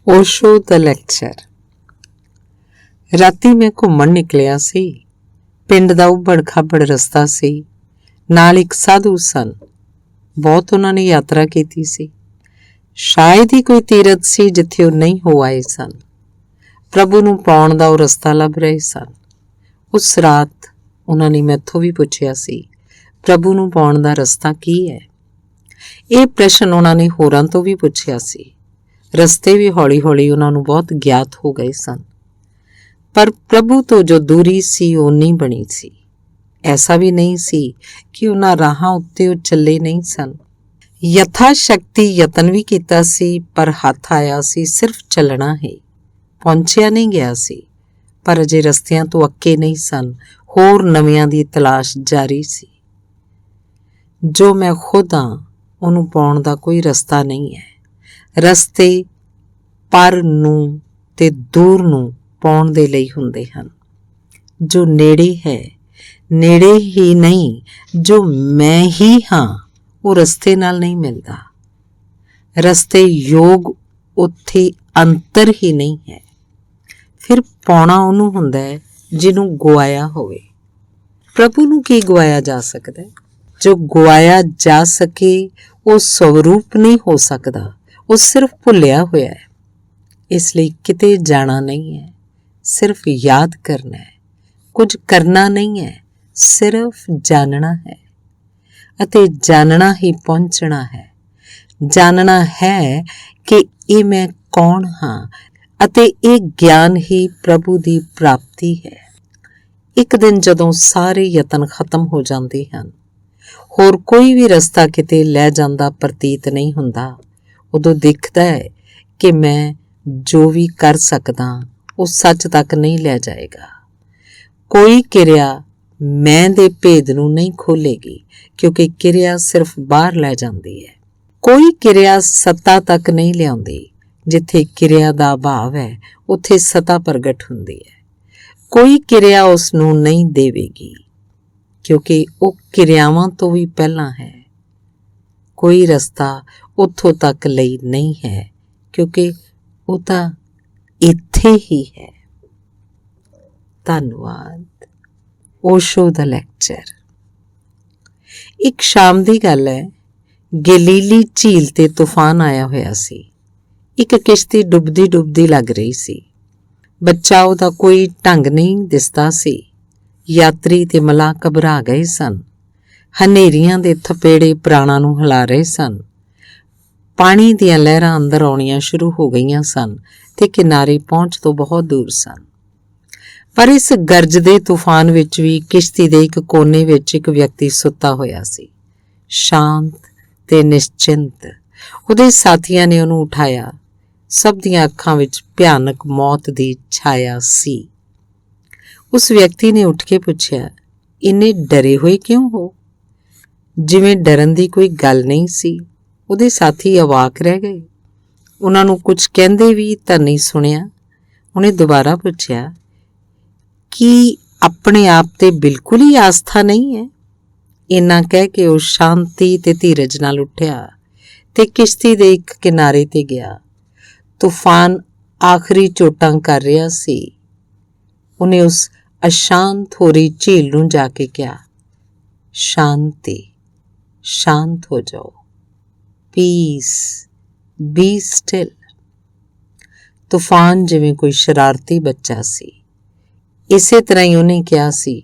Osho the lecture. ਰਾਤੀ ਮੈਂ ਘੁੰਮਣ ਨਿਕਲਿਆ ਸੀ। ਪਿੰਡ ਦਾ ਉਬੜ ਖਾਬੜ ਰਸਤਾ ਸੀ। ਨਾਲ ਇੱਕ ਸਾਧੂ ਸਨ। ਬਹੁਤ ਉਹਨਾਂ ਨੇ ਯਾਤਰਾ ਕੀਤੀ ਸੀ। ਸ਼ਾਇਦ ਹੀ ਕੋਈ ਤੀਰਥ ਸੀ ਜਿੱਥੇ ਉਹ ਨਹੀਂ ਹੋ ਆਏ ਸਨ। ਪ੍ਰਭੂ ਨੂੰ ਪਾਉਣ ਦਾ ਉਹ ਰਸਤਾ ਲੱਭ ਰਹੇ ਸਨ। ਉਸ ਰਾਤ ਉਹਨਾਂ ਨੇ ਮੈਥੋਂ ਵੀ ਪੁੱਛਿਆ ਸੀ, ਪ੍ਰਭੂ ਨੂੰ ਪਾਉਣ ਦਾ ਰਸਤਾ ਕੀ ਹੈ? ਇਹ ਪ੍ਰਸ਼ਨ ਉਹਨਾਂ ਨੇ ਹੋਰਾਂ ਤੋਂ ਵੀ ਪੁੱਛਿਆ ਸੀ। ਰਸਤੇ ਵੀ ਹੌਲੀ ਹੌਲੀ ਉਹਨਾਂ ਨੂੰ ਬਹੁਤ ਗਿਆਤ ਹੋ ਗਏ ਸਨ, ਪਰ ਪ੍ਰਭੂ ਤੋਂ ਜੋ ਦੂਰੀ ਸੀ ਉਹ ਨਹੀਂ ਬਣੀ ਸੀ। ਐਸਾ ਵੀ ਨਹੀਂ ਸੀ ਕਿ ਉਹਨਾਂ ਰਾਹਾਂ ਉੱਤੇ ਉਹ ਚੱਲੇ ਨਹੀਂ ਸਨ। ਯਥਾ ਸ਼ਕਤੀ ਯਤਨ ਵੀ ਕੀਤਾ ਸੀ, ਪਰ ਹੱਥ ਆਇਆ ਸੀ ਸਿਰਫ ਚੱਲਣਾ ਹੀ। ਪਹੁੰਚਿਆ ਨਹੀਂ ਗਿਆ ਸੀ, ਪਰ ਅਜੇ ਰਸਤਿਆਂ ਤੋਂ ਅੱਕੇ ਨਹੀਂ ਸਨ। ਹੋਰ ਨਵਿਆਂ ਦੀ ਤਲਾਸ਼ ਜਾਰੀ ਸੀ। ਜੋ ਮੈਂ ਖੁਦ ਹਾਂ ਉਹਨੂੰ ਪਾਉਣ ਦਾ ਕੋਈ ਰਸਤਾ ਨਹੀਂ ਹੈ। ਰਸਤੇ ਪਰ ਨੂੰ ਤੇ ਦੂਰ ਨੂੰ ਪਾਉਣ ਦੇ ਲਈ ਹੁੰਦੇ ਹਨ। ਜੋ ਨੇੜੇ ਹੈ ਨੇੜੇ ਹੀ ਨਹੀਂ, ਜੋ ਮੈਂ ਹੀ ਹਾਂ ਉਹ ਰਸਤੇ ਨਾਲ ਨਹੀਂ ਮਿਲਦਾ। ਰਸਤੇ ਯੋਗ ਉੱਥੇ ਅੰਤਰ ਹੀ ਨਹੀਂ ਹੈ। ਫਿਰ ਪਾਉਣਾ ਉਹਨੂੰ ਹੁੰਦਾ ਹੈ ਜਿਹਨੂੰ ਗੁਆਇਆ ਹੋਵੇ। ਪ੍ਰਭੂ ਨੂੰ ਕੀ ਗੁਆਇਆ ਜਾ ਸਕਦਾ? ਜੋ ਗੁਆਇਆ ਜਾ ਸਕੇ ਉਹ ਸਵਰੂਪ ਨਹੀਂ ਹੋ ਸਕਦਾ, ਉਹ ਸਿਰਫ ਭੁੱਲਿਆ ਹੋਇਆ ਹੈ। ਇਸ ਲਈ ਕਿਤੇ ਜਾਣਾ ਨਹੀਂ ਹੈ, ਸਿਰਫ ਯਾਦ ਕਰਨਾ ਹੈ। ਕੁਝ ਕਰਨਾ ਨਹੀਂ ਹੈ, ਸਿਰਫ ਜਾਣਨਾ ਹੈ। ਅਤੇ ਜਾਣਨਾ ਹੀ ਪਹੁੰਚਣਾ ਹੈ। ਜਾਣਨਾ ਹੈ ਕਿ ਇਹ ਮੈਂ ਕੌਣ ਹਾਂ, ਅਤੇ ਇਹ ਗਿਆਨ ਹੀ ਪ੍ਰਭੂ ਦੀ ਪ੍ਰਾਪਤੀ ਹੈ। ਇੱਕ ਦਿਨ ਜਦੋਂ ਸਾਰੇ ਯਤਨ ਖਤਮ ਹੋ ਜਾਂਦੇ ਹਨ, ਹੋਰ ਕੋਈ ਵੀ ਰਸਤਾ ਕਿਤੇ ਲੈ ਜਾਂਦਾ ਪ੍ਰਤੀਤ ਨਹੀਂ ਹੁੰਦਾ, ਉਦੋਂ ਦਿਖਦਾ ਹੈ ਕਿ ਮੈਂ ਜੋ ਵੀ ਕਰ ਸਕਦਾ ਉਹ ਸੱਚ ਤੱਕ ਨਹੀਂ ਲੈ ਜਾਏਗਾ। ਕੋਈ ਕਿਰਿਆ ਮੈਂ ਦੇ ਭੇਦ ਨੂੰ ਨਹੀਂ ਖੋਲੇਗੀ, ਕਿਉਂਕਿ ਕਿਰਿਆ ਸਿਰਫ ਬਾਹਰ ਲੈ ਜਾਂਦੀ ਹੈ। ਕੋਈ ਕਿਰਿਆ ਸੱਤਾ ਤੱਕ ਨਹੀਂ ਲਿਆਉਂਦੀ। ਜਿੱਥੇ ਕਿਰਿਆ ਦਾ ਅਭਾਵ ਹੈ ਉੱਥੇ ਸੱਤਾ ਪ੍ਰਗਟ ਹੁੰਦੀ ਹੈ। ਕੋਈ ਕਿਰਿਆ ਉਸ ਨੂੰ ਨਹੀਂ ਦੇਵੇਗੀ, ਕਿਉਂਕਿ ਉਹ ਕਿਰਿਆਵਾਂ ਤੋਂ ਵੀ ਪਹਿਲਾਂ ਹੈ। ਕੋਈ ਰਸਤਾ ਉੱਥੋਂ ਤੱਕ ਲਈ ਨਹੀਂ ਹੈ, ਕਿਉਂਕਿ ਉਹ ਤਾਂ ਇੱਥੇ ਹੀ ਹੈ। ਧੰਨਵਾਦ। ਓਸ਼ੋ ਦਾ ਲੈਕਚਰ। ਇੱਕ ਸ਼ਾਮ ਦੀ ਗੱਲ ਹੈ। ਗੈਲੀਲੀ ਝੀਲ ਤੇ ਤੂਫਾਨ ਆਇਆ ਹੋਇਆ ਸੀ। ਇੱਕ ਕਿਸ਼ਤੀ ਡੁੱਬਦੀ ਡੁੱਬਦੀ ਲੱਗ ਰਹੀ ਸੀ। ਬੱਚਾ ਉਹਦਾ ਕੋਈ ਢੰਗ ਨਹੀਂ ਦਿਸਦਾ ਸੀ। ਯਾਤਰੀ ਤੇ ਮਲਾਹ ਘਬਰਾ ਗਏ ਸਨ। ਹਨੇਰੀਆਂ ਦੇ ਥਪੇੜੇ ਪ੍ਰਾਣਾਂ ਨੂੰ ਹਿਲਾ ਰਹੇ ਸਨ। ਪਾਣੀ ਦੀਆਂ ਲਹਿਰਾਂ ਅੰਦਰ ਆਉਣੀਆਂ ਸ਼ੁਰੂ ਹੋ ਗਈਆਂ ਸਨ ਤੇ ਕਿਨਾਰੇ ਪਹੁੰਚ ਤੋਂ ਬਹੁਤ ਦੂਰ ਸਨ। ਪਰ ਇਸ ਗਰਜਦੇ ਤੂਫਾਨ ਵਿੱਚ ਵੀ ਕਿਸ਼ਤੀ ਦੇ ਇੱਕ ਕੋਨੇ ਵਿੱਚ ਇੱਕ ਵਿਅਕਤੀ ਸੁੱਤਾ ਹੋਇਆ ਸੀ, ਸ਼ਾਂਤ ਤੇ ਨਿਸ਼ਚਿੰਤ। ਉਹਦੇ ਸਾਥੀਆਂ ਨੇ ਉਹਨੂੰ ਉਠਾਇਆ। ਸਭ ਦੀਆਂ ਅੱਖਾਂ ਵਿੱਚ ਭਿਆਨਕ ਮੌਤ ਦੀ ਛਾਇਆ ਸੀ। ਉਸ ਵਿਅਕਤੀ ਨੇ ਉੱਠ ਕੇ ਪੁੱਛਿਆ, ਇੰਨੇ ਡਰੇ ਹੋਏ ਕਿਉਂ ਹੋ? ਜਿਵੇਂ ਡਰਨ ਦੀ ਕੋਈ ਗੱਲ ਨਹੀਂ ਸੀ। ਉਹਦੇ ਸਾਥੀ ਅਵਾਕ ਰਹਿ ਗਏ। ਉਹਨਾਂ ਨੂੰ ਕੁਝ ਕਹਿੰਦੇ ਵੀ ਤਾਂ ਨਹੀਂ ਸੁਣਿਆ। ਉਹਨੇ ਦੁਬਾਰਾ ਪੁੱਛਿਆ, ਕੀ ਆਪਣੇ ਆਪ ਤੇ ਬਿਲਕੁਲ ਹੀ ਆਸਥਾ ਨਹੀਂ ਹੈ? ਇੰਨਾ ਕਹਿ ਕੇ ਉਹ ਸ਼ਾਂਤੀ ਤੇ ਧੀਰਜ ਨਾਲ ਉੱਠਿਆ ਤੇ ਕਿਸ਼ਤੀ ਦੇ ਇੱਕ ਕਿਨਾਰੇ ਤੇ ਗਿਆ। ਤੂਫਾਨ ਆਖਰੀ ਚੋਟਾਂ ਕਰ ਰਿਹਾ ਸੀ। ਉਹਨੇ ਉਸ ਅਸ਼ਾਂਤ ਹੋ ਰਹੀ ਝੀਲ ਨੂੰ ਜਾ ਕੇ ਕਿਹਾ, ਸ਼ਾਂਤੀ, ਸ਼ਾਂਤ ਹੋ ਜਾਓ। Piece, B still. ਤੂਫਾਨ ਜਿਵੇਂ ਕੋਈ ਸ਼ਰਾਰਤੀ ਬੱਚਾ ਸੀ। ਇਸੇ ਤਰ੍ਹਾਂ ਹੀ ਉਹਨੇ ਕਿਹਾ ਸੀ,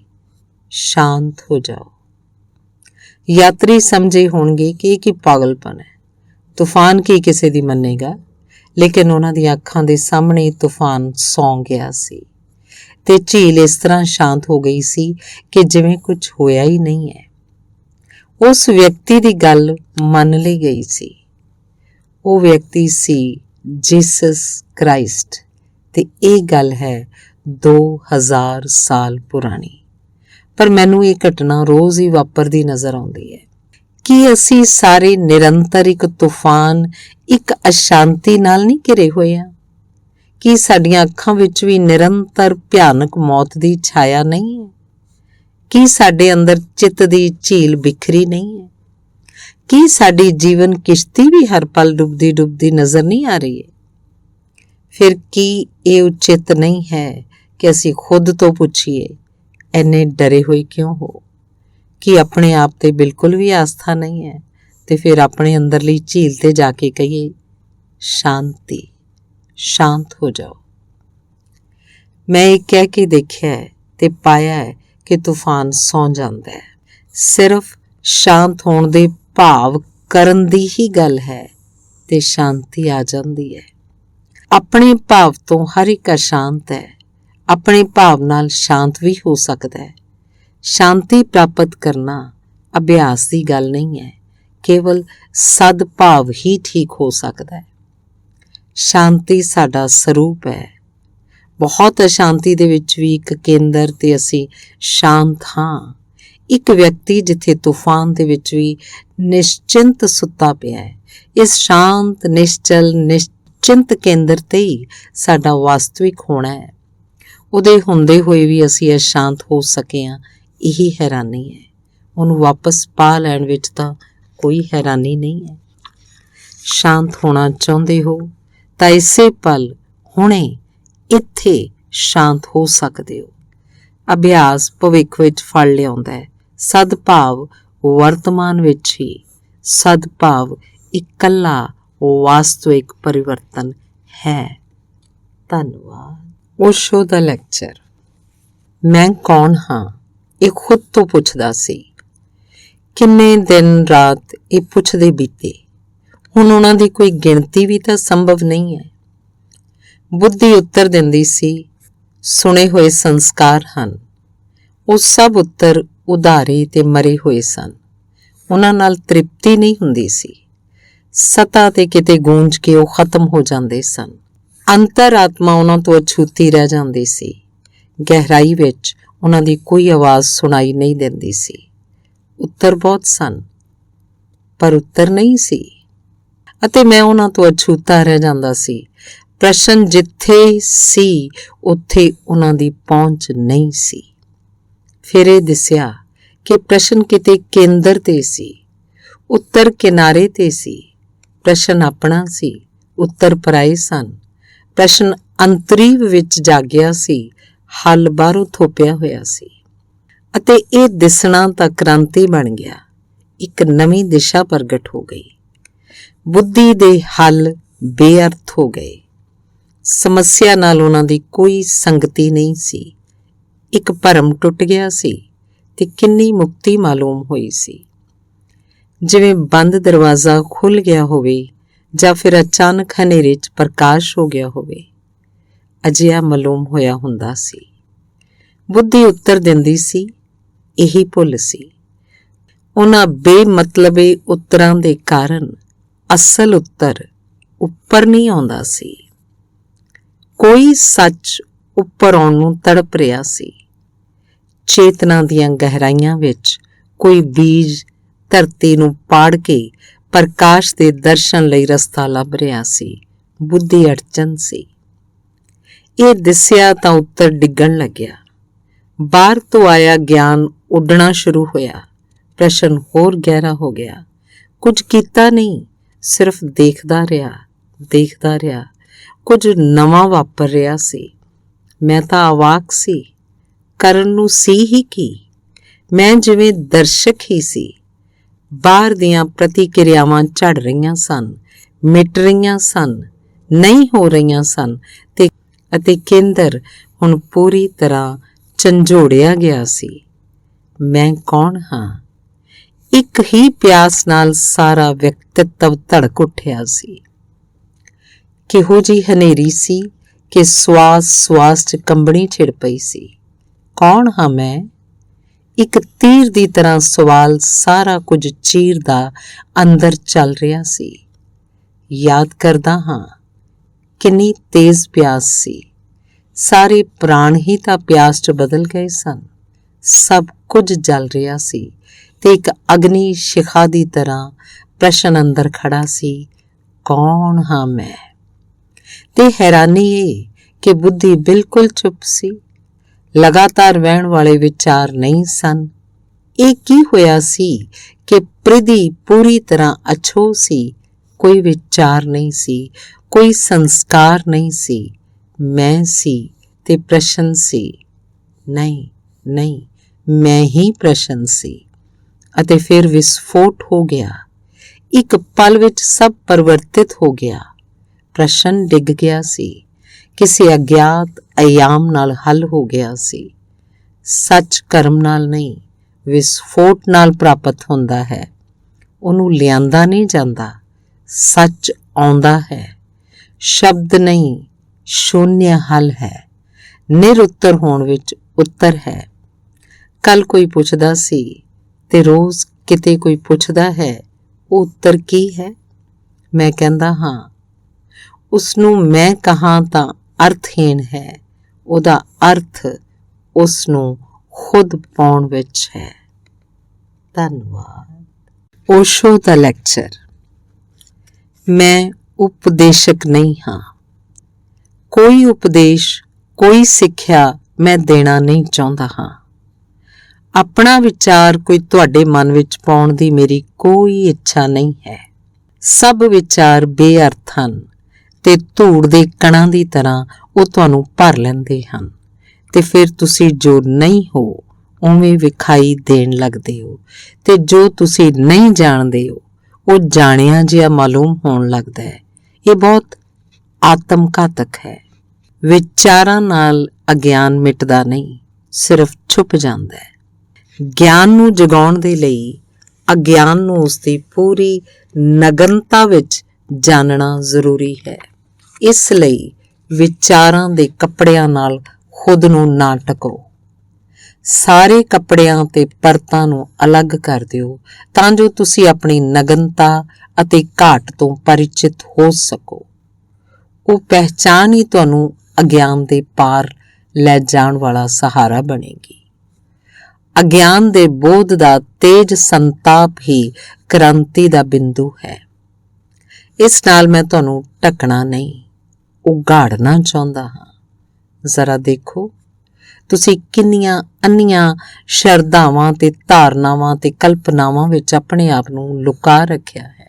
ਸ਼ਾਂਤ ਹੋ ਜਾਓ। ਯਾਤਰੀ ਸਮਝੇ ਹੋਣਗੇ ਕਿ ਇਹ ਕੀ ਪਾਗਲਪਨ ਹੈ। ਤੂਫਾਨ ਕੀ ਕਿਸੇ ਦੀ ਮੰਨੇਗਾ? ਲੇਕਿਨ ਉਹਨਾਂ ਦੀਆਂ ਅੱਖਾਂ ਦੇ ਸਾਹਮਣੇ ਤੂਫਾਨ ਸੌਂ ਗਿਆ ਸੀ ਤੇ ਝੀਲ ਇਸ ਤਰ੍ਹਾਂ ਸ਼ਾਂਤ ਹੋ ਗਈ ਸੀ ਕਿ ਜਿਵੇਂ ਕੁਝ ਹੋਇਆ ਹੀ ਨਹੀਂ ਹੈ। ਉਸ ਵਿਅਕਤੀ ਦੀ ਗੱਲ ਮੰਨ ਲਈ ਗਈ ਸੀ। ਉਹ ਵਿਅਕਤੀ ਸੀ ਜੀਸਸ ਕ੍ਰਾਈਸਟ, ਤੇ ਇਹ ਗੱਲ ਹੈ 2000 ਸਾਲ ਪੁਰਾਣੀ। ਪਰ ਮੈਨੂੰ ਇਹ ਘਟਨਾ ਰੋਜ਼ ਹੀ ਵਾਪਰਦੀ ਨਜ਼ਰ ਆਉਂਦੀ ਹੈ। ਕੀ ਅਸੀਂ ਸਾਰੇ ਨਿਰੰਤਰ ਇੱਕ ਤੂਫਾਨ, ਇੱਕ ਅਸ਼ਾਂਤੀ ਨਾਲ ਨਹੀਂ ਘਿਰੇ ਹੋਏ ਹਾਂ? ਕੀ ਸਾਡੀਆਂ ਅੱਖਾਂ ਵਿੱਚ ਵੀ ਨਿਰੰਤਰ ਭਿਆਨਕ ਮੌਤ ਦੀ ਛਾਇਆ ਨਹੀਂ ਹੈ? ਕੀ ਸਾਡੇ ਅੰਦਰ ਚਿੱਤ ਦੀ ਝੀਲ ਬਿਖਰੀ ਨਹੀਂ ਹੈ? ਕੀ ਸਾਡੀ ਜੀਵਨ ਕਿਸ਼ਤੀ ਵੀ ਹਰ ਪਲ ਡੁੱਬਦੀ ਡੁੱਬਦੀ ਨਜ਼ਰ ਨਹੀਂ ਆ ਰਹੀ ਹੈ? ਫਿਰ ਕੀ ਇਹ ਉਚਿਤ ਨਹੀਂ ਹੈ ਕਿ ਅਸੀਂ ਖੁਦ ਤੋਂ ਪੁੱਛੀਏ, ਇੰਨੇ ਡਰੇ ਹੋਏ ਕਿਉਂ ਹੋ? ਕਿ ਆਪਣੇ ਆਪ ਤੇ ਬਿਲਕੁਲ ਵੀ ਆਸਥਾ ਨਹੀਂ ਹੈ? ਤੇ ਫਿਰ ਆਪਣੇ ਅੰਦਰਲੀ ਝੀਲ ਤੇ ਜਾ ਕੇ ਕਹੀਏ, ਸ਼ਾਂਤੀ, ਸ਼ਾਂਤ ਹੋ ਜਾਓ। ਮੈਂ ਇਹ ਕਹਿ ਕੇ ਦੇਖਿਆ ਹੈ ਤੇ ਪਾਇਆ ਹੈ ਕਿ ਤੂਫਾਨ ਸੌਂ ਜਾਂਦਾ ਹੈ। ਸਿਰਫ ਸ਼ਾਂਤ ਹੋਣ ਦੇ ਭਾਵ ਕਰਨ ਦੀ ਹੀ ਗੱਲ ਹੈ ਤੇ ਸ਼ਾਂਤੀ ਆ ਜਾਂਦੀ ਹੈ। ਆਪਣੇ ਭਾਵ ਤੋਂ ਹਰ ਇੱਕ ਅਸ਼ਾਂਤ ਹੈ। ਆਪਣੇ ਭਾਵ ਨਾਲ ਸ਼ਾਂਤ ਵੀ ਹੋ ਸਕਦਾ ਹੈ। ਸ਼ਾਂਤੀ ਪ੍ਰਾਪਤ ਕਰਨਾ ਅਭਿਆਸ ਦੀ ਗੱਲ ਨਹੀਂ ਹੈ, ਕੇਵਲ ਸਦਭਾਵ ਹੀ ਠੀਕ ਹੋ ਸਕਦਾ ਹੈ। ਸ਼ਾਂਤੀ ਸਾਡਾ ਸਰੂਪ ਹੈ। ਬਹੁਤ ਅਸ਼ਾਂਤੀ ਦੇ ਵਿੱਚ ਵੀ ਇੱਕ ਕੇਂਦਰ ਤੇ ਅਸੀਂ ਸ਼ਾਂਤ ਹਾਂ। ਇੱਕ ਵਿਅਕਤੀ ਜਿੱਥੇ ਤੂਫਾਨ ਦੇ ਵਿੱਚ ਵੀ ਨਿਸ਼ਚਿੰਤ ਸੁੱਤਾ ਪਿਆ ਹੈ, ਇਸ ਸ਼ਾਂਤ ਨਿਸ਼ਚਲ ਨਿਸ਼ਚਿੰਤ ਕੇਂਦਰ ਤੇ ਹੀ ਸਾਡਾ ਵਾਸਤਵਿਕ ਹੋਣਾ ਹੈ। ਉਹਦੇ ਹੁੰਦੇ ਹੋਏ ਵੀ ਅਸੀਂ ਅਸ਼ਾਂਤ ਹੋ ਸਕੇ ਹਾਂ, ਇਹੀ ਹੈਰਾਨੀ ਹੈ। ਉਹਨੂੰ ਵਾਪਸ ਪਾ ਲੈਣ ਵਿੱਚ ਤਾਂ ਕੋਈ ਹੈਰਾਨੀ ਨਹੀਂ ਹੈ। ਸ਼ਾਂਤ ਹੋਣਾ ਚਾਹੁੰਦੇ ਹੋ ਤਾਂ ਇਸੇ ਪਲ ਹੁਣੇ ਇੱਥੇ ਸ਼ਾਂਤ ਹੋ ਸਕਦੇ ਹੋ। ਅਭਿਆਸ ਭਵਿੱਖ ਵਿੱਚ ਫਲ ਲਿਆਉਂਦਾ ਹੈ। ਸਦਭਾਵ ਵਰਤਮਾਨ ਵਿੱਚ ਹੀ। ਸਦਭਾਵ ਇਕੱਲਾ ਵਾਸਤਵਿਕ ਪਰਿਵਰਤਨ ਹੈ। ਧੰਨਵਾਦ। ਓਸ਼ੋ ਦਾ ਲੈਕਚਰ। ਮੈਂ ਕੌਣ ਹਾਂ, ਇਹ ਖੁਦ ਤੋਂ ਪੁੱਛਦਾ ਸੀ। ਕਿੰਨੇ ਦਿਨ ਰਾਤ ਇਹ ਪੁੱਛਦੇ ਬੀਤੇ। ਹੁਣ ਉਹਨਾਂ ਦੀ ਕੋਈ ਗਿਣਤੀ ਵੀ ਤਾਂ ਸੰਭਵ ਨਹੀਂ ਹੈ। ਬੁੱਧੀ ਉੱਤਰ ਦਿੰਦੀ ਸੀ, ਸੁਣੇ ਹੋਏ ਸੰਸਕਾਰ ਹਨ। ਉਹ ਸਭ ਉੱਤਰ ਉਧਾਰੇ ਤੇ ਮਰੇ ਹੋਏ ਸਨ। ਉਹਨਾਂ ਨਾਲ ਤ੍ਰਿਪਤੀ ਨਹੀਂ ਹੁੰਦੀ ਸੀ। ਸਤਾ ਤੇ ਕਿਤੇ ਗੂੰਜ ਕੇ ਉਹ ਖਤਮ ਹੋ ਜਾਂਦੇ ਸਨ। ਅੰਤਰ-ਆਤਮਾ ਉਹਨਾਂ ਤੋਂ ਅਛੂਤੀ ਰਹਿ ਜਾਂਦੀ ਸੀ। ਗਹਿਰਾਈ ਵਿੱਚ ਉਹਨਾਂ ਦੀ ਕੋਈ ਆਵਾਜ਼ ਸੁਣਾਈ ਨਹੀਂ ਦਿੰਦੀ ਸੀ। ਉੱਤਰ ਬਹੁਤ ਸਨ, ਪਰ ਉੱਤਰ ਨਹੀਂ ਸੀ, ਅਤੇ ਮੈਂ ਉਹਨਾਂ ਤੋਂ ਅਛੂਤਾ ਰਹਿ ਜਾਂਦਾ ਸੀ। ਪ੍ਰਸ਼ਨ ਜਿੱਥੇ ਸੀ ਉੱਥੇ ਉਹਨਾਂ ਦੀ ਪਹੁੰਚ ਨਹੀਂ ਸੀ। ਫਿਰ ਇਹ ਦਿਸਿਆ ਕਿ ਪ੍ਰਸ਼ਨ ਕਿਤੇ ਕੇਂਦਰ ਤੇ ਸੀ, ਉੱਤਰ ਕਿਨਾਰੇ ਤੇ ਸੀ। ਪ੍ਰਸ਼ਨ ਆਪਣਾ ਸੀ, ਉੱਤਰ ਪਰਾਏ ਸਨ। ਪ੍ਰਸ਼ਨ ਅੰਤਰੀਵ ਵਿੱਚ ਜਾਗਿਆ ਸੀ, ਹੱਲ ਬਾਹਰੋਂ ਥੋਪਿਆ ਹੋਇਆ ਸੀ। ਅਤੇ ਇਹ ਦਿਸਣਾ ਤਾਂ ਕ੍ਰਾਂਤੀ ਬਣ ਗਿਆ। ਇੱਕ ਨਵੀਂ ਦਿਸ਼ਾ ਪ੍ਰਗਟ ਹੋ ਗਈ। ਬੁੱਧੀ ਦੇ ਹੱਲ ਬੇਅਰਥ ਹੋ ਗਏ। ਸਮੱਸਿਆ ਨਾਲ ਉਹਨਾਂ ਦੀ ਕੋਈ ਸੰਗਤੀ ਨਹੀਂ ਸੀ। ਇੱਕ ਭਰਮ ਟੁੱਟ ਗਿਆ ਸੀ ਤੇ ਕਿੰਨੀ ਮੁਕਤੀ ਮਾਲੂਮ ਹੋਈ ਸੀ। ਜਿਵੇਂ ਬੰਦ ਦਰਵਾਜ਼ਾ ਖੁੱਲ੍ਹ ਗਿਆ ਹੋਵੇ ਜਾਂ ਫਿਰ ਅਚਾਨਕ ਹਨੇਰੇ 'ਚ ਪ੍ਰਕਾਸ਼ ਹੋ ਗਿਆ ਹੋਵੇ, ਅਜਿਹਾ ਮਾਲੂਮ ਹੋਇਆ ਹੁੰਦਾ ਸੀ। ਬੁੱਧੀ ਉੱਤਰ ਦਿੰਦੀ ਸੀ, ਇਹੀ ਭੁੱਲ ਸੀ। ਉਹਨਾਂ ਬੇਮਤਲਬੇ ਉੱਤਰਾਂ ਦੇ ਕਾਰਨ ਅਸਲ ਉੱਤਰ ਉੱਪਰ ਨਹੀਂ ਆਉਂਦਾ ਸੀ। ਕੋਈ ਸੱਚ ਉੱਪਰ ਆਉਣ ਨੂੰ ਤੜਪ ਰਿਹਾ ਸੀ। ਚੇਤਨਾ ਦੀਆਂ ਗਹਿਰਾਈਆਂ ਵਿੱਚ ਕੋਈ ਬੀਜ ਧਰਤੀ ਨੂੰ ਪਾੜ ਕੇ ਪ੍ਰਕਾਸ਼ ਦੇ ਦਰਸ਼ਨ ਲਈ ਰਸਤਾ ਲੱਭ ਰਿਹਾ ਸੀ। ਬੁੱਧੀ ਅੜਚਨ ਸੀ। ਇਹ ਦਿਸਿਆ ਤਾਂ ਉੱਤਰ ਡਿੱਗਣ ਲੱਗਿਆ। ਬਾਹਰ ਤੋਂ ਆਇਆ ਗਿਆਨ ਉੱਡਣਾ ਸ਼ੁਰੂ ਹੋਇਆ। ਪ੍ਰਸ਼ਨ ਹੋਰ ਗਹਿਰਾ ਹੋ ਗਿਆ। ਕੁਝ ਕੀਤਾ ਨਹੀਂ, ਸਿਰਫ ਦੇਖਦਾ ਰਿਹਾ। ਕੁਝ ਨਵਾਂ ਵਾਪਰ ਰਿਹਾ ਸੀ। ਮੈਂ ਤਾਂ ਅਵਾਕ ਸੀ। ਕਰਨ ਨੂੰ ਸੀ ਹੀ ਕੀ? ਮੈਂ ਜਿਵੇਂ ਦਰਸ਼ਕ ਹੀ ਸੀ। ਬਾਹਰ ਦੀਆਂ ਪ੍ਰਤੀਕਿਰਿਆਵਾਂ ਝੜ ਰਹੀਆਂ ਸਨ, ਮਿਟ ਰਹੀਆਂ ਸਨ, ਨਹੀਂ ਹੋ ਰਹੀਆਂ ਸਨ ਅਤੇ ਕੇਂਦਰ ਹੁਣ ਪੂਰੀ ਤਰ੍ਹਾਂ ਝੰਜੋੜਿਆ ਗਿਆ ਸੀ। ਮੈਂ ਕੌਣ ਹਾਂ? ਇੱਕ ਹੀ ਪਿਆਸ ਨਾਲ ਸਾਰਾ ਵਿਅਕਤਿਤਵ ਧੜਕ ਉੱਠਿਆ ਸੀ। ਕਿਹੋ ਜਿਹੀ ਹਨੇਰੀ ਸੀ ਕਿ ਸਵਾਸ 'ਚ ਕੰਬਣੀ ਛਿੜ ਪਈ ਸੀ। ਕੌਣ ਹਾਂ ਮੈਂ? ਇੱਕ ਤੀਰ ਦੀ ਤਰ੍ਹਾਂ ਸਵਾਲ ਸਾਰਾ ਕੁਝ ਚੀਰਦਾ ਅੰਦਰ ਚੱਲ ਰਿਹਾ ਸੀ। ਯਾਦ ਕਰਦਾ ਹਾਂ, ਕਿੰਨੀ ਤੇਜ਼ ਪਿਆਸ ਸੀ। ਸਾਰੇ ਪ੍ਰਾਣ ਹੀ ਤਾਂ ਪਿਆਸ 'ਚ ਬਦਲ ਗਏ ਸਨ। ਸਭ ਕੁਝ ਜਲ ਰਿਹਾ ਸੀ ਤੇ ਇੱਕ ਅਗਨੀ ਸ਼ਿਖਾ ਦੀ ਤਰ੍ਹਾਂ ਪ੍ਰਸ਼ਨ ਅੰਦਰ ਖੜਾ ਸੀ, ਕੌਣ ਹਾਂ ਮੈਂ? ਤੇ ਹੈਰਾਨੀ ਇਹ ਕਿ ਬੁੱਧੀ ਬਿਲਕੁਲ ਚੁੱਪ ਸੀ। ਲਗਾਤਾਰ ਵਹਿਣ ਵਾਲੇ ਵਿਚਾਰ ਨਹੀਂ ਸਨ। ਇਹ ਕੀ ਹੋਇਆ ਸੀ ਕਿ ਪ੍ਰਿਧੀ ਪੂਰੀ ਤਰ੍ਹਾਂ ਅਛੋ ਸੀ। ਕੋਈ ਵਿਚਾਰ ਨਹੀਂ ਸੀ, ਕੋਈ ਸੰਸਕਾਰ ਨਹੀਂ ਸੀ, ਮੈਂ ਸੀ ਤੇ ਪ੍ਰਸ਼ਨ ਸੀ। ਨਹੀਂ, ਮੈਂ ਹੀ ਪ੍ਰਸ਼ਨ ਸੀ। ਅਤੇ ਫਿਰ ਵਿਸਫੋਟ ਹੋ ਗਿਆ। ਇੱਕ ਪਲ ਵਿੱਚ ਸਭ ਪਰਿਵਰਤਿਤ ਹੋ ਗਿਆ। ਪ੍ਰਸ਼ਨ ਡਿੱਗ ਗਿਆ ਸੀ, ਕਿਸੇ ਅਗਿਆਤ ਅਯਾਮ ਨਾਲ ਹੱਲ ਹੋ ਗਿਆ ਸੀ। ਸੱਚ ਕਰਮ ਨਾਲ ਨਹੀਂ, ਵਿਸਫੋਟ ਨਾਲ ਪ੍ਰਾਪਤ ਹੁੰਦਾ ਹੈ। ਉਹਨੂੰ ਲਿਆਂਦਾ ਨਹੀਂ ਜਾਂਦਾ, ਸੱਚ ਆਉਂਦਾ ਹੈ। ਸ਼ਬਦ ਨਹੀਂ, ਸ਼ੂਨਿਆ ਹੱਲ ਹੈ। ਨਿਰਉੱਤਰ ਹੋਣ ਵਿੱਚ ਉੱਤਰ ਹੈ। ਕੱਲ ਕੋਈ ਪੁੱਛਦਾ ਸੀ ਤੇ ਰੋਜ਼ ਕਿਤੇ ਕੋਈ ਪੁੱਛਦਾ ਹੈ, ਉਹ ਉੱਤਰ ਕੀ ਹੈ? ਮੈਂ ਕਹਿੰਦਾ ਹਾਂ। ਉਸਨੂੰ ਮੈਂ ਕਹਾਂ ਤਾਂ ਅਰਥਹੀਣ ਹੈ। ਉਹਦਾ ਅਰਥ ਉਸ ਨੂੰ ਖੁਦ ਪਾਉਣ ਵਿੱਚ ਹੈ। ਧੰਨਵਾਦ। ਓਸ਼ੋ ਦਾ ਲੈਕਚਰ। ਮੈਂ ਉਪਦੇਸ਼ਕ ਨਹੀਂ ਹਾਂ। ਕੋਈ ਉਪਦੇਸ਼, ਕੋਈ ਸਿੱਖਿਆ ਮੈਂ ਦੇਣਾ ਨਹੀਂ ਚਾਹੁੰਦਾ ਹਾਂ। ਆਪਣਾ ਵਿਚਾਰ ਕੋਈ ਤੁਹਾਡੇ ਮਨ ਵਿੱਚ ਪਾਉਣ ਦੀ ਮੇਰੀ ਕੋਈ ਇੱਛਾ ਨਹੀਂ ਹੈ। ਸਭ ਵਿਚਾਰ ਬੇਅਰਥ ਹਨ ਤੇ ਧੂੜ ਦੇ ਕਣਾਂ ਦੀ ਤਰ੍ਹਾਂ ਉਹ ਤੁਹਾਨੂੰ ਭਰ ਲੈਂਦੇ ਹਨ ਤੇ ਫਿਰ ਤੁਸੀਂ ਜੋ ਨਹੀਂ ਹੋ ਉਵੇਂ ਵਿਖਾਈ ਦੇਣ ਲੱਗਦੇ ਹੋ ਤੇ ਜੋ ਤੁਸੀਂ ਨਹੀਂ ਜਾਣਦੇ ਹੋ ਉਹ ਜਾਣਿਆ ਜਿਹਾ ਮਾਲੂਮ ਹੋਣ ਲੱਗਦਾ ਹੈ। ਇਹ ਬਹੁਤ ਆਤਮਘਾਤਕ ਹੈ। ਵਿਚਾਰਾਂ ਨਾਲ ਅਗਿਆਨ ਮਿਟਦਾ ਨਹੀਂ, ਸਿਰਫ ਛੁਪ ਜਾਂਦਾ ਹੈ। ਗਿਆਨ ਨੂੰ ਜਗਾਉਣ ਦੇ ਲਈ ਅਗਿਆਨ ਨੂੰ ਉਸਦੀ ਪੂਰੀ ਨਗਨਤਾ ਵਿੱਚ ਜਾਣਨਾ ਜ਼ਰੂਰੀ ਹੈ। ਇਸ ਲਈ ਵਿਚਾਰਾਂ ਦੇ ਕੱਪੜਿਆਂ ਨਾਲ ਖੁਦ ਨੂੰ ਨਾ ਢਕੋ। ਸਾਰੇ ਕੱਪੜਿਆਂ ਤੇ ਪਰਤਾਂ ਨੂੰ ਅਲੱਗ ਕਰ ਦਿਓ ਤਾਂ ਜੋ ਤੁਸੀਂ ਆਪਣੀ ਨਗਨਤਾ ਅਤੇ ਘਾਟ ਤੋਂ ਪਰਿਚਿਤ ਹੋ ਸਕੋ। ਉਹ ਪਹਿਚਾਨ ਹੀ ਤੁਹਾਨੂੰ ਅਗਿਆਨ ਦੇ ਪਾਰ ਲੈ ਜਾਣ ਵਾਲਾ ਸਹਾਰਾ ਬਣੇਗੀ। ਅਗਿਆਨ ਦੇ ਬੋਧ ਦਾ ਤੇਜ ਸੰਤਾਪ ਹੀ ਕ੍ਰਾਂਤੀ ਦਾ ਬਿੰਦੂ ਹੈ। ਇਸ ਨਾਲ ਮੈਂ ਤੁਹਾਨੂੰ ਢਕਣਾ ਨਹੀਂ, ਉਘਾੜਨਾ ਚਾਹੁੰਦਾ ਹਾਂ। ਜ਼ਰਾ ਦੇਖੋ, ਤੁਸੀਂ ਕਿੰਨੀਆਂ ਅੰਨੀਆਂ ਸ਼ਰਧਾਵਾਂ ਤੇ ਧਾਰਨਾਵਾਂ ਤੇ ਕਲਪਨਾਵਾਂ ਵਿੱਚ ਆਪਣੇ ਆਪ ਨੂੰ ਲੁਕਾ ਰੱਖਿਆ ਹੈ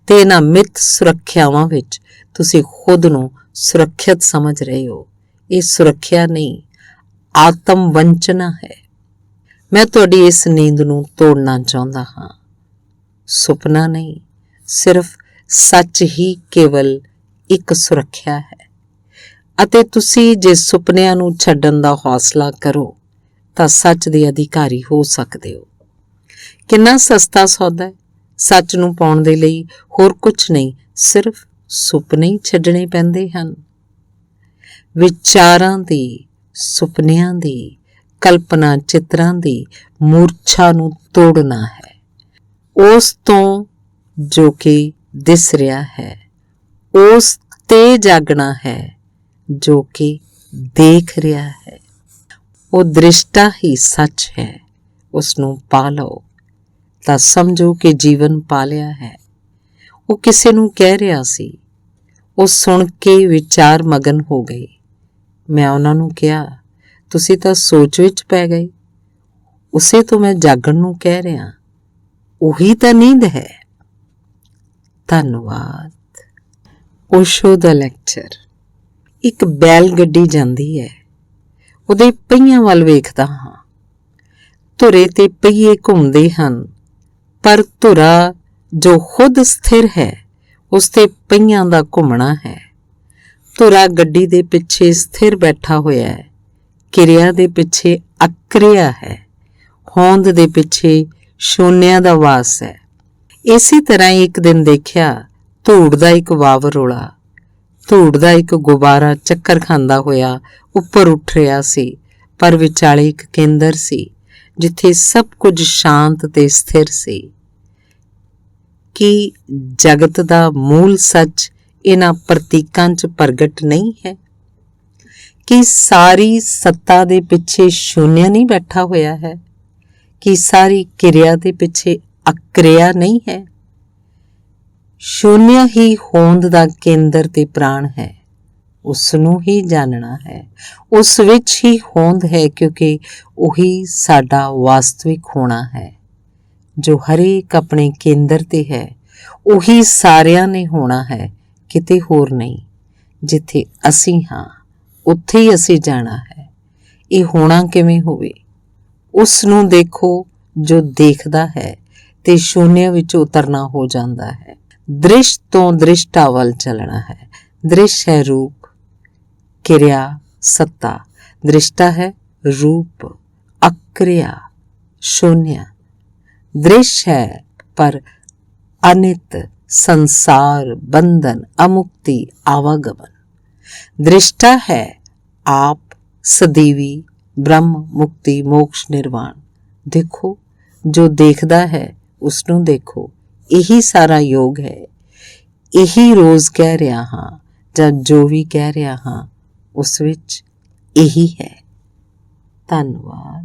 ਤੇ ਇਹਨਾਂ ਮਿੱਥ ਸੁਰੱਖਿਆਵਾਂ ਵਿੱਚ ਤੁਸੀਂ ਖੁਦ ਨੂੰ ਸੁਰੱਖਿਅਤ ਸਮਝ ਰਹੇ ਹੋ। ਇਹ ਸੁਰੱਖਿਆ ਨਹੀਂ, ਆਤਮ ਵੰਚਨਾ ਹੈ। ਮੈਂ ਤੁਹਾਡੀ ਇਸ ਨੀਂਦ ਨੂੰ ਤੋੜਨਾ ਚਾਹੁੰਦਾ ਹਾਂ। ਸੁਪਨਾ ਨਹੀਂ, ਸਿਰਫ ਸੱਚ ਹੀ ਕੇਵਲ ਇੱਕ ਸੁਰੱਖਿਆ ਹੈ। ਅਤੇ ਤੁਸੀਂ ਜੇ ਸੁਪਨਿਆਂ ਨੂੰ ਛੱਡਣ ਦਾ ਹੌਸਲਾ ਕਰੋ ਤਾਂ ਸੱਚ ਦੇ ਅਧਿਕਾਰੀ ਹੋ ਸਕਦੇ ਹੋ। ਕਿੰਨਾ ਸਸਤਾ ਸੌਦਾ ਹੈ। ਸੱਚ ਨੂੰ ਪਾਉਣ ਦੇ ਲਈ ਹੋਰ ਕੁਝ ਨਹੀਂ, ਸਿਰਫ ਸੁਪਨੇ ਹੀ ਛੱਡਣੇ ਪੈਂਦੇ ਹਨ। ਵਿਚਾਰਾਂ ਦੀ, ਸੁਪਨਿਆਂ ਦੀ, ਕਲਪਨਾ ਚਿੱਤਰਾਂ ਦੀ ਮੂਰਛਾ ਨੂੰ ਤੋੜਨਾ ਹੈ। ਉਸ ਤੋਂ ਜੋ ਕਿ ਦਿਸ ਰਿਹਾ ਹੈ, ਉਸ ਤੇ ਜਾਗਣਾ ਹੈ ਜੋ ਕਿ ਦੇਖ ਰਿਹਾ ਹੈ। ਉਹ ਦ੍ਰਿਸ਼ਟਾ ਹੀ ਸੱਚ ਹੈ। ਉਸ ਨੂੰ ਪਾ ਲਓ ਤਾਂ ਸਮਝੋ ਕਿ ਜੀਵਨ ਪਾ ਲਿਆ ਹੈ। ਉਹ ਕਿਸੇ ਨੂੰ ਕਹਿ ਰਿਹਾ ਸੀ। ਉਹ ਸੁਣ ਕੇ ਵਿਚਾਰ ਮਗਨ ਹੋ ਗਏ। ਮੈਂ ਉਹਨਾਂ ਨੂੰ ਕਿਹਾ, ਤੁਸੀਂ ਤਾਂ ਸੋਚ ਵਿੱਚ ਪੈ ਗਏ। ਉਸੇ ਤੋਂ ਮੈਂ ਜਾਗਣ ਨੂੰ ਕਹਿ ਰਿਹਾ। ਉਹੀ ਤਾਂ ਨੀਂਦ ਹੈ। ਧੰਨਵਾਦ। ਓਸ਼ੋ ਦਾ ਲੈਕਚਰ। ਇੱਕ ਬੈਲ ਗੱਡੀ ਜਾਂਦੀ ਹੈ। ਉਹਦੇ ਪਹੀਆਂ ਵੱਲ ਵੇਖਦਾ ਹਾਂ। ਧੁਰੇ ਤੇ ਪਹੀਏ ਘੁੰਮਦੇ ਹਨ, ਪਰ ਧੁਰਾ ਜੋ ਖੁਦ ਸਥਿਰ ਹੈ ਉਸ ਤੇ ਪਹੀਆਂ ਦਾ ਘੁੰਮਣਾ ਹੈ। ਧੁਰਾ ਗੱਡੀ ਦੇ ਪਿੱਛੇ ਸਥਿਰ ਬੈਠਾ ਹੋਇਆ ਹੈ, ਕਿਰਿਆ ਦੇ ਪਿੱਛੇ ਅਕ੍ਰਿਆ ਹੈ, ਹੋਂਦ ਦੇ ਪਿੱਛੇ ਸ਼ੂਨਿਆਂ ਦਾ ਵਾਸ ਹੈ। ਇਸੇ ਤਰ੍ਹਾਂ ਹੀ ਇੱਕ ਦਿਨ ਦੇਖਿਆ, ਧੂੜ ਦਾ ਇੱਕ ਵਾਵਰੋਲਾ, ਧੂੜ ਦਾ ਇੱਕ ਗੁਬਾਰਾ ਚੱਕਰ ਖਾਂਦਾ ਹੋਇਆ ਉੱਪਰ ਉੱਠ ਰਿਹਾ ਸੀ, ਪਰ ਵਿਚਾਲੇ ਇੱਕ ਕੇਂਦਰ ਸੀ ਜਿੱਥੇ ਸਭ ਕੁਝ ਸ਼ਾਂਤ ਤੇ ਸਥਿਰ ਸੀ। ਕੀ ਜਗਤ ਦਾ ਮੂਲ ਸੱਚ ਇਹਨਾਂ ਪ੍ਰਤੀਕਾਂ 'ਚ ਪ੍ਰਗਟ ਨਹੀਂ ਹੈ? ਕੀ ਸਾਰੀ ਸੱਤਾ ਦੇ ਪਿੱਛੇ ਸ਼ੂਨਿਆ ਨਹੀਂ ਬੈਠਾ ਹੋਇਆ ਹੈ? ਕੀ ਸਾਰੀ ਕਿਰਿਆ ਦੇ ਪਿੱਛੇ ਅਕ੍ਰਿਆ ਨਹੀਂ ਹੈ? ਸ਼ੂਨਿਆ ਹੀ ਹੋਂਦ ਦਾ ਕੇਂਦਰ ਤੇ ਪ੍ਰਾਣ ਹੈ। ਉਸ ਨੂੰ ਹੀ ਜਾਣਨਾ ਹੈ। ਉਸ ਵਿੱਚ ਹੀ ਹੋਂਦ ਹੈ, ਕਿਉਂਕਿ ਉਹੀ ਸਾਡਾ ਵਾਸਤਵਿਕ ਹੋਣਾ ਹੈ। ਜੋ ਹਰੇਕ ਆਪਣੇ ਕੇਂਦਰ ਤੇ ਹੈ, ਉਹੀ ਸਾਰਿਆਂ ਨੇ ਹੋਣਾ ਹੈ, ਕਿਤੇ ਹੋਰ ਨਹੀਂ। ਜਿੱਥੇ ਅਸੀਂ ਹਾਂ ਉੱਥੇ ਹੀ ਅਸੀਂ ਜਾਣਾ ਹੈ। ਇਹ ਹੋਣਾ ਕਿਵੇਂ ਹੋਵੇ? ਉਸ ਨੂੰ ਦੇਖੋ ਜੋ ਦੇਖਦਾ ਹੈ ਤੇ ਸ਼ੂਨਿਆ ਵਿੱਚ ਉਤਰਨਾ ਹੋ ਜਾਂਦਾ ਹੈ। ਦ੍ਰਿਸ਼ ਤੋਂ ਦ੍ਰਿਸ਼ਟਾ ਵੱਲ ਚੱਲਣਾ ਹੈ। ਦ੍ਰਿਸ਼ ਹੈ ਰੂਪ, ਕਿਰਿਆ, ਸੱਤਾ। ਦ੍ਰਿਸ਼ਟਾ ਹੈ ਰੂਪ, ਅਕ੍ਰਿਆ, ਸ਼ੂਨਿਆ। ਦ੍ਰਿਸ਼ ਹੈ ਪਰ ਅਨਿਤ, ਸੰਸਾਰ, ਬੰਧਨ, ਅਮੁਕਤੀ, ਆਵਾਗਮਨ। ਦ੍ਰਿਸ਼ਟਾ ਹੈ ਆਪ, ਸਦੀਵੀ, ਬ੍ਰਹਮ, ਮੁਕਤੀ, ਮੋਕਸ਼, ਨਿਰਵਾਣ। ਦੇਖੋ ਜੋ ਦੇਖਦਾ ਹੈ ਉਸ ਨੂੰ ਦੇਖੋ। ਇਹੀ ਸਾਰਾ ਯੋਗ ਹੈ। ਇਹੀ ਰੋਜ਼ ਕਹਿ ਰਿਹਾ ਹਾਂ ਜਾਂ ਜੋ ਵੀ ਕਹਿ ਰਿਹਾ ਹਾਂ ਉਸ ਵਿੱਚ ਇਹੀ ਹੈ। ਧੰਨਵਾਦ।